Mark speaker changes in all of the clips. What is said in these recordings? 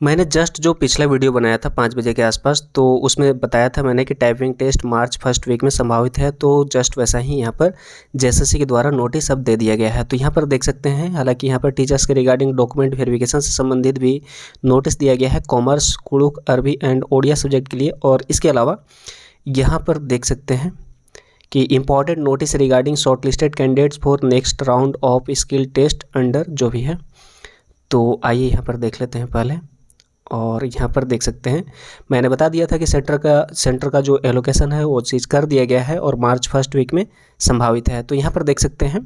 Speaker 1: मैंने जस्ट जो पिछला वीडियो बनाया था 5 बजे के आसपास, तो उसमें बताया था मैंने कि typing test March first week में संभावित है। तो जस्ट वैसा ही यहाँ पर जेएसएससी के द्वारा नोटिस अब दे दिया गया है। तो यहाँ पर देख सकते हैं, हालांकि यहाँ पर टीचर्स के रिगार्डिंग डॉक्यूमेंट वेरिफिकेशन से संबंधित भी नोटिस दिया गया है कॉमर्स, कुड़ुक, अरबी एंड ओडिया सब्जेक्ट के लिए। और इसके अलावा यहाँ पर देख सकते हैं कि important notice regarding shortlisted candidates for next round of skill test under जो भी है। तो आइए यहाँ पर देख लेते हैं पहले। और यहाँ पर देख सकते हैं, मैंने बता दिया था कि सेंटर का जो एलोकेशन है वो चीज़ कर दिया गया है और मार्च फर्स्ट वीक में संभावित है। तो यहाँ पर देख सकते हैं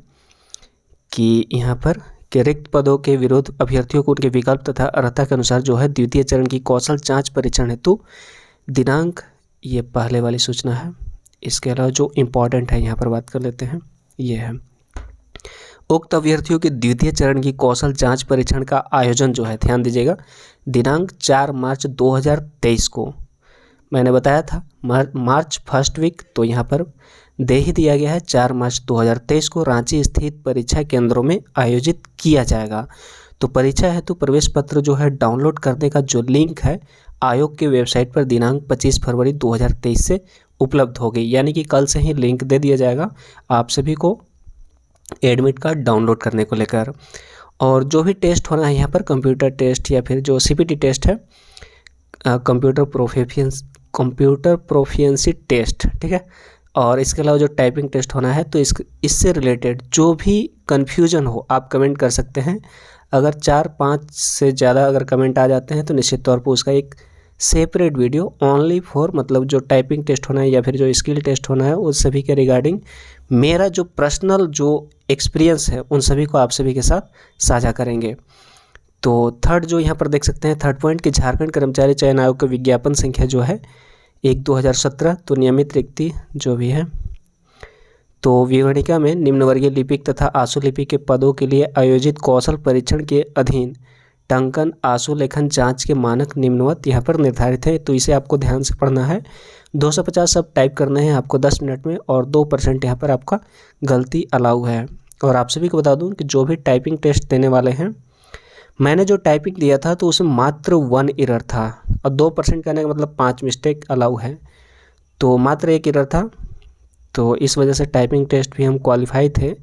Speaker 1: कि यहाँ पर कि रिक्त पदों के विरुद्ध अभ्यर्थियों को उनके विकल्प तथा अर्हता के अनुसार जो है द्वितीय चरण की कौशल जांच परीक्षण हेतु दिनांक, ये पहले वाली सूचना है। इसके अलावा जो इम्पॉर्टेंट है यहाँ पर बात कर लेते हैं, ये है उक्त अभ्यर्थियों के द्वितीय चरण की कौशल जांच परीक्षण का आयोजन जो है, ध्यान दीजिएगा, दिनांक 4 मार्च 2023 को। मैंने बताया था मार्च फर्स्ट वीक, तो यहाँ पर दे ही दिया गया है 4 मार्च 2023 को रांची स्थित परीक्षा केंद्रों में आयोजित किया जाएगा। तो परीक्षा हेतु प्रवेश पत्र जो है डाउनलोड करने का जो लिंक है आयोग के वेबसाइट पर दिनांक 25 फरवरी 2023 से उपलब्ध होगी। यानी कि कल से ही लिंक दे दिया जाएगा आप सभी को एडमिट कार्ड डाउनलोड करने को लेकर। और जो भी टेस्ट होना है यहाँ पर कंप्यूटर टेस्ट या फिर जो सीपीटी टेस्ट है, कंप्यूटर प्रोफिशिएंसी टेस्ट, ठीक है। और इसके अलावा जो टाइपिंग टेस्ट होना है, तो इससे रिलेटेड जो भी कन्फ्यूजन हो आप कमेंट कर सकते हैं। अगर 4-5 से ज़्यादा अगर कमेंट आ जाते हैं तो निश्चित तौर पर उसका एक सेपरेट वीडियो ओनली फॉर मतलब जो टाइपिंग टेस्ट होना है या फिर जो स्किल टेस्ट होना है उस सभी के रिगार्डिंग मेरा जो पर्सनल जो एक्सपीरियंस है उन सभी को आप सभी के साथ साझा करेंगे। तो थर्ड जो यहाँ पर देख सकते हैं, थर्ड पॉइंट कि झारखंड कर्मचारी चयन आयोग का विज्ञापन संख्या जो है 1/2017, तो नियमित रिक्ति जो भी है, तो विवरणिका में निम्नवर्गीय लिपिक तथा आशु लिपिक के पदों के लिए आयोजित कौशल परीक्षण के अधीन टंकन आशु लेखन जांच के मानक निम्नवत यहाँ पर निर्धारित है। तो इसे आपको ध्यान से पढ़ना है। 250 शब्द टाइप करने हैं आपको 10 मिनट में और 2% यहाँ पर आपका गलती अलाउ है। और आप सभी को बता दूं कि जो भी टाइपिंग टेस्ट देने वाले हैं, मैंने जो टाइपिंग दिया था तो उसमें मात्र 1 एरर था और 2% कहने का मतलब 5 मिस्टेक अलाउ है, तो मात्र 1 एरर था। तो इस वजह से टाइपिंग टेस्ट भी हम क्वालिफाई थे।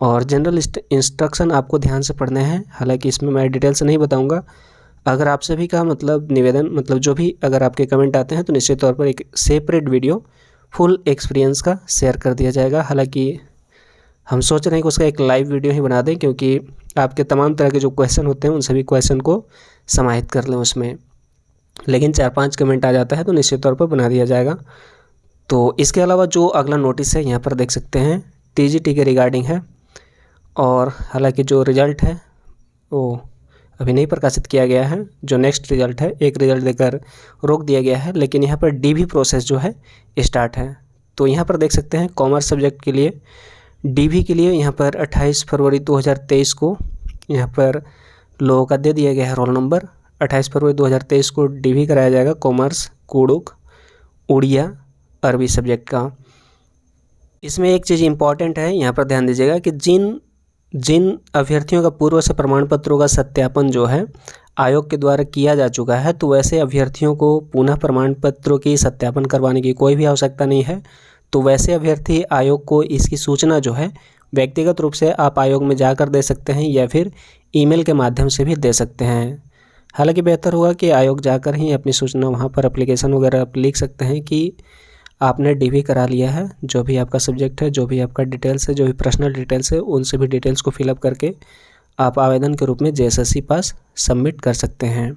Speaker 1: और जनरल इंस्ट्रक्शन आपको ध्यान से पढ़ने हैं, हालांकि इसमें मैं डिटेल से नहीं बताऊंगा। अगर आप सभी का मतलब निवेदन मतलब जो भी अगर आपके कमेंट आते हैं तो निश्चित तौर पर एक सेपरेट वीडियो फुल एक्सपीरियंस का शेयर कर दिया जाएगा। हालांकि हम सोच रहे हैं कि उसका एक लाइव वीडियो ही बना दें, क्योंकि आपके तमाम तरह के जो क्वेश्चन होते हैं उन सभी क्वेश्चन को समाहित कर लें उसमें। लेकिन 4-5 कमेंट आ जाता है तो निश्चित तौर पर बना दिया जाएगा। तो इसके अलावा जो अगला नोटिस है यहाँ पर देख सकते हैं टीजीटी के रिगार्डिंग है। और हालांकि जो रिज़ल्ट है वो अभी नहीं प्रकाशित किया गया है। जो नेक्स्ट रिज़ल्ट है, एक रिज़ल्ट देकर रोक दिया गया है, लेकिन यहाँ पर डीवी प्रोसेस जो है स्टार्ट है। तो यहाँ पर देख सकते हैं कॉमर्स सब्जेक्ट के लिए डीवी के लिए यहाँ पर 28 फरवरी 2023 को यहाँ पर लोगों का दे दिया गया है रोल नंबर। 28 फरवरी 2023 को डीवी कराया जाएगा कॉमर्स, कुड़ुक, उड़िया, अरबी सब्जेक्ट का। इसमें एक चीज़ इम्पॉर्टेंट है, यहाँ पर ध्यान दीजिएगा कि जिन अभ्यर्थियों का पूर्व से प्रमाण पत्रों का सत्यापन जो है आयोग के द्वारा किया जा चुका है, तो वैसे अभ्यर्थियों को पुनः प्रमाण पत्रों की सत्यापन करवाने की कोई भी आवश्यकता नहीं है। तो वैसे अभ्यर्थी आयोग को इसकी सूचना जो है व्यक्तिगत रूप से आप आयोग में जाकर दे सकते हैं या फिर ईमेल के माध्यम से भी दे सकते हैं। हालांकि बेहतर होगा कि आयोग जाकर ही अपनी सूचना वहाँ पर एप्लीकेशन वगैरह आप लिख सकते हैं कि आपने डीवी करा लिया है। जो भी आपका सब्जेक्ट है, जो भी आपका डिटेल्स है, जो भी पर्सनल डिटेल्स है, उन सभी डिटेल्स को फिलअप करके आप आवेदन के रूप में जेएसएससी पास सबमिट कर सकते हैं।